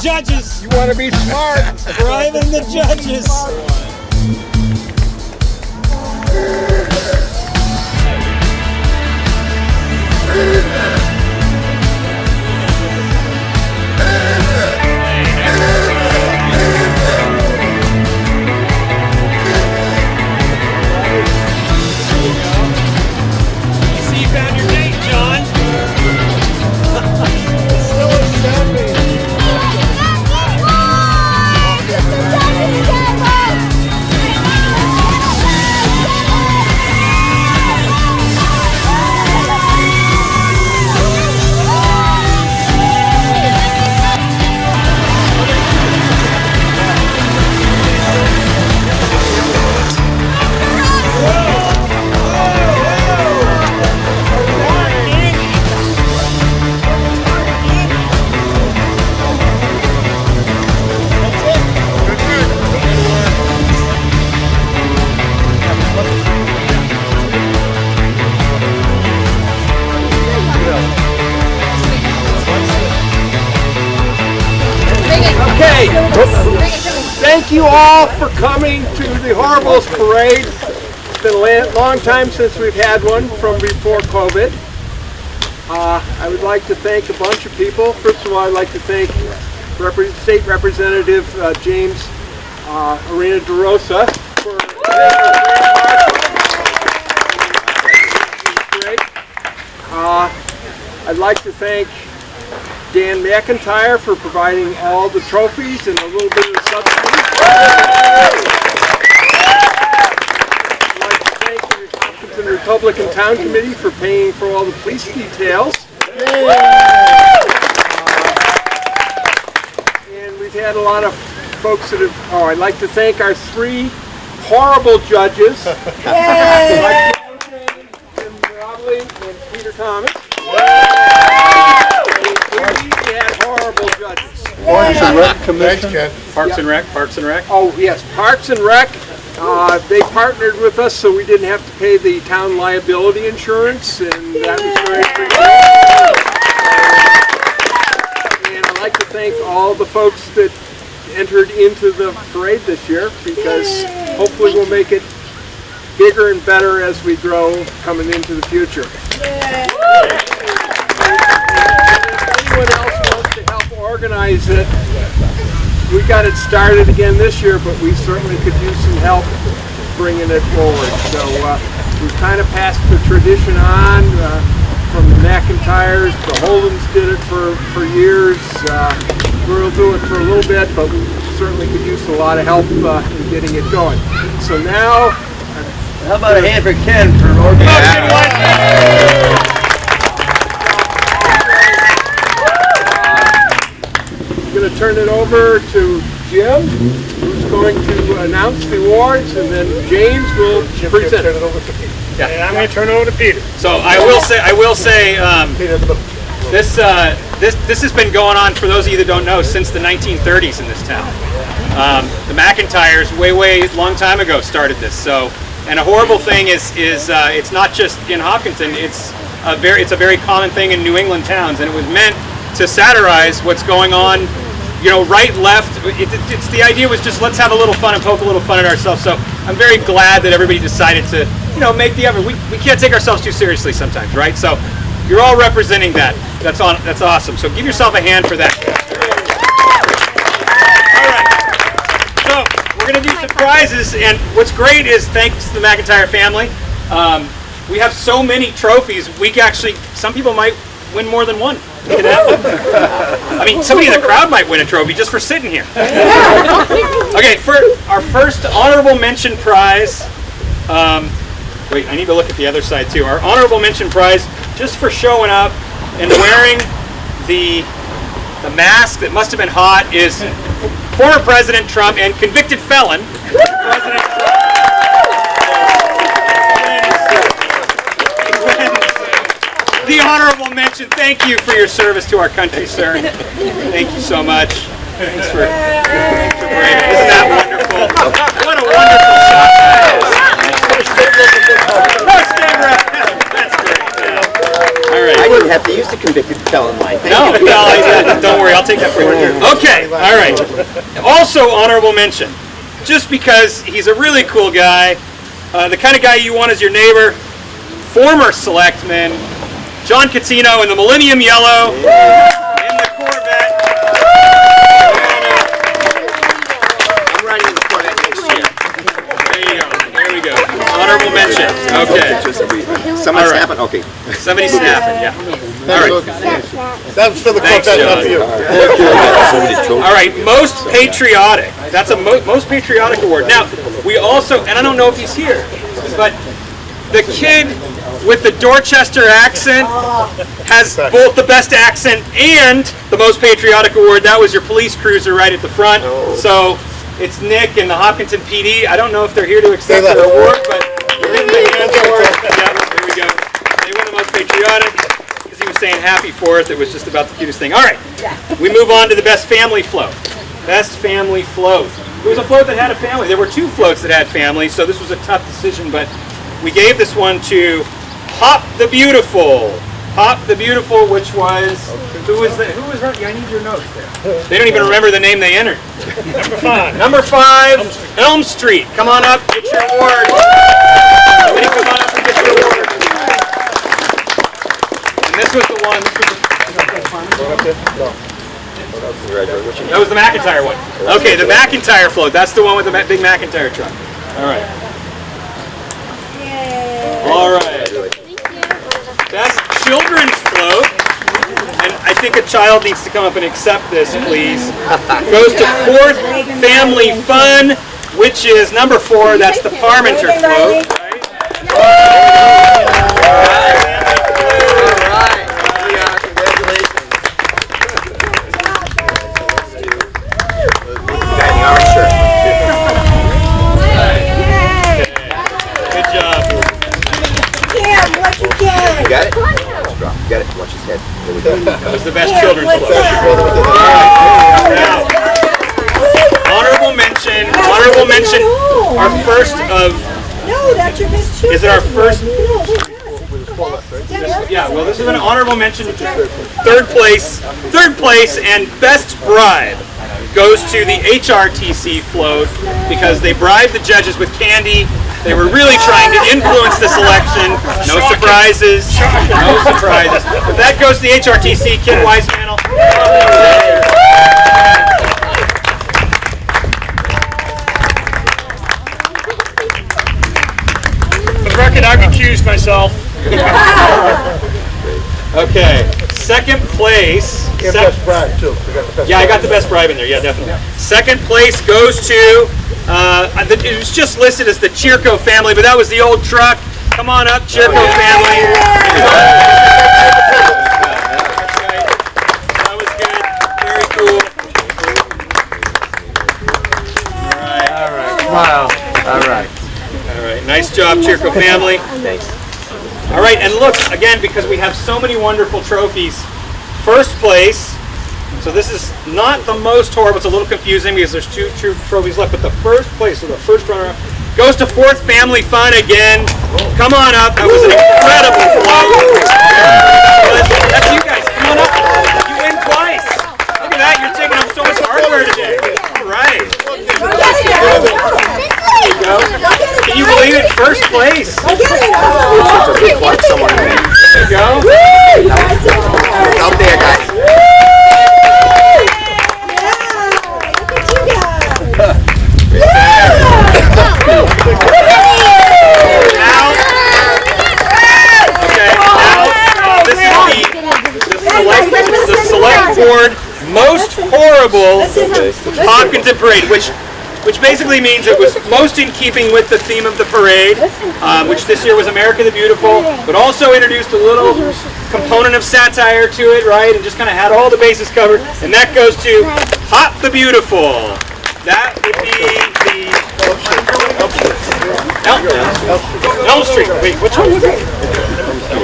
judges. You want to be smart. Bribing the judges. See, you found your date, John. Still a champagne. Okay, thank you all for coming to the Horribles Parade. It's been a long time since we've had one from before COVID. I would like to thank a bunch of people. First of all, I'd like to thank State Representative James Arena DeRosa for great. I'd like to thank Dan McIntyre for providing all the trophies and a little bit of subsidies. I'd like to thank the Hopkinton Republican Town Committee for paying for all the police details. And we've had a lot of folks that have, I'd like to thank our 3 horrible judges. Like Jim Robley and Peter Thomas. We had horrible judges. Parks and Rec Commission. Parks and Rec. Oh yes, Parks and Rec. They partnered with us so we didn't have to pay the town liability insurance, and that was very good. And I'd like to thank all the folks that entered into the parade this year, because hopefully we'll make it bigger and better as we grow coming into the future. Anyone else wants to help organize it, we got it started again this year, but we certainly could use some help bringing it forward. So we've kind of passed the tradition on from the McIntyres. The Holdens did it for years. We'll do it for a little bit, but we certainly could use a lot of help in getting it going. So now, How about a hand for Ken for organizing? I'm going to turn it over to Jim, who's going to announce the awards, and then James will present. Yeah. And I'm going to turn it over to Peter. So I will say, this has been going on, for those of you that don't know, since the 1930s in this town. The McIntyres, way long time ago, started this. So, and a horrible thing is it's not just in Hopkinton. It's a very common thing in New England towns, and it was meant to satirize what's going on. You know, right, left. It's the idea was just let's have a little fun and poke a little fun at ourselves. So I'm very glad that everybody decided to, make the effort. We can't take ourselves too seriously sometimes, right? So you're all representing that. That's awesome. So give yourself a hand for that. All right. So we're gonna do some prizes, and what's great is thanks to the McIntyre family, we have so many trophies. Some people might win more than one. I mean, somebody in the crowd might win a trophy just for sitting here. Okay, for our first honorable mention prize, wait, I need to look at the other side too. Our honorable mention prize, just for showing up and wearing the mask that must have been hot, is former President Trump and convicted felon, President Trump. The honorable mention. Thank you for your service to our country, sir. Thank you so much. Thanks for braving. Isn't that wonderful? What a wonderful shot that is. No, stand right. That's great. All right. I didn't have to use the convicted felon line. No, don't worry. I'll take that for you. Okay, all right. Also honorable mention, just because he's a really cool guy, the kind of guy you want as your neighbor, former selectman, John Catino in the Millennium Yellow, in the Corvette. I'm riding in the Corvette next year. There you go. There we go. Honorable mention. Okay. Someone snap it? Okay. Somebody snap it, yeah. All right. That was for the Thanks, Corvette, not John. for you. All right, most patriotic. That's a most patriotic award. Now, we also, and I don't know if he's here, but the kid with the Dorchester accent has both the best accent and the most patriotic award. That was your police cruiser right at the front. So it's Nick and the Hopkinton PD. I don't know if they're here to accept their award, but we're getting the hands award. Yep, there we go. They won the most patriotic. He was saying happy 4th. It was just about the cutest thing. All right, we move on to the best family float. Best family float. It was a float that had a family. There were 2 floats that had families, so this was a tough decision, but we gave this one to Hop the Beautiful. Hop the Beautiful, which was, who was that? I need your notes there. They don't even remember the name they entered. Number 5, Elm Street. Come on up, get your award. Somebody come on up and get your award. This was the one. That was the McIntyre one. Okay, the McIntyre float. That's the one with the big McIntyre truck. All right. All right. Best children's float. And I think a child needs to come up and accept this, please. Goes to 4th Family Fun, which is number 4. That's the Parmenter float. That was the best children's float. Now, honorable mention. Our first of. No, that's your best children. Is it our first? Yeah. Well, this is an honorable mention. Third place, and best bribe goes to the HRTC float because they bribed the judges with candy. They were really trying to influence the selection. No surprises. No surprises. But that goes to the HRTC. Kid Weismantle. For the record, I recused myself. Okay. Second place. Best bribe, too. Yeah, I got the best bribe in there. Yeah, definitely. Second place goes to, it was just listed as the Chirco family, but that was the old truck. Come on up, Chirco family. That was good. Very cool. All right. Wow. All right. All right. Nice job, Chirco family. Thanks. All right, and look, again, because we have so many wonderful trophies, first place, so this is not the most horrible, it's a little confusing because there's 2 trophies left, but the first place, so the first runner-up, goes to 4th Family Fun again. Come on up, that was an incredible float. That's you guys, come on up. You win twice. Look at that, you're taking up so much hardware today. All right. There you go. Can you believe it? First place. There you go. Out there, guys. Now, this is the select board most horrible Hopkinton parade, which basically means it was most in keeping with the theme of the parade, which this year was America the Beautiful, but also introduced a little component of satire to it, right? And just kind of had all the bases covered. And that goes to Hop the Beautiful. That would be the Elm Street. Wait, which one was it?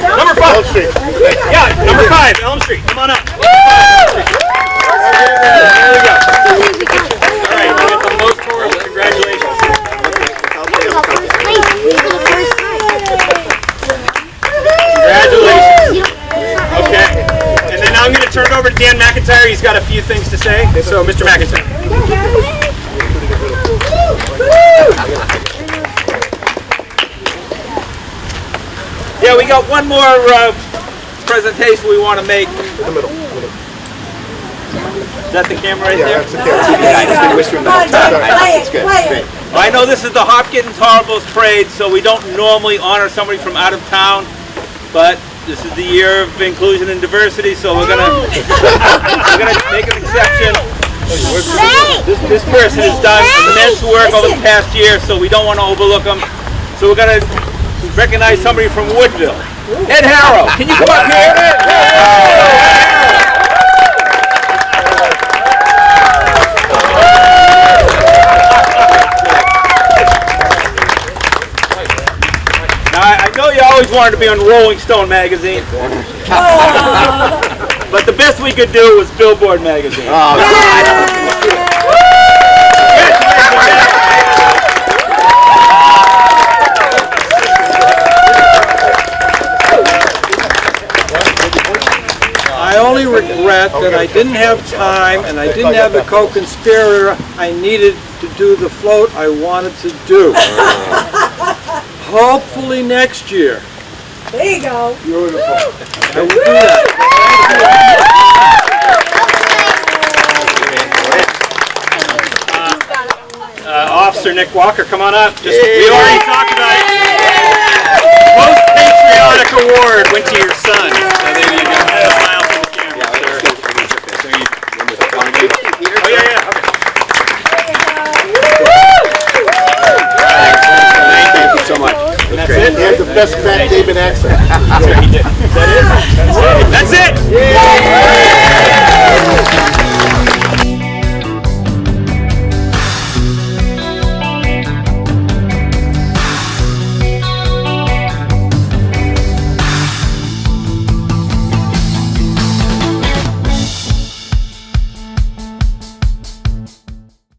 Number 5. Elm Street. Yeah, number 5, Elm Street. Come on up. There we go. All right, we got the most horrible. Congratulations. Congratulations. Okay. And then now I'm going to turn it over to Dan McIntyre. McIntyre, he's got a few things to say. So, Mr. McIntyre. Yeah, we got one more presentation we want to make. Is that the camera right there? I've been whispering the whole time. It's good. Great. I know this is the Hopkinton Horribles Parade, so we don't normally honor somebody from out of town, but this is the year of inclusion and diversity, so we're gonna make an exception. This person has done immense work over the past year, so we don't want to overlook them. So we're gonna recognize somebody from Woodville. Ed Harrow, can you come up here? I know you always wanted to be on Rolling Stone magazine, but the best we could do was Billboard magazine. I only regret that I didn't have time and I didn't have the co-conspirator I needed to do the float I wanted to do. Hopefully next year. There you go. Beautiful. I will do that. Officer Nick Walker, come on up. We already talked about it. Most patriotic award went to your son. So there you go. Smile for the camera, sir. Oh yeah, yeah. Okay. Thank you so much. And that's it. He has the best Matt Damon accent.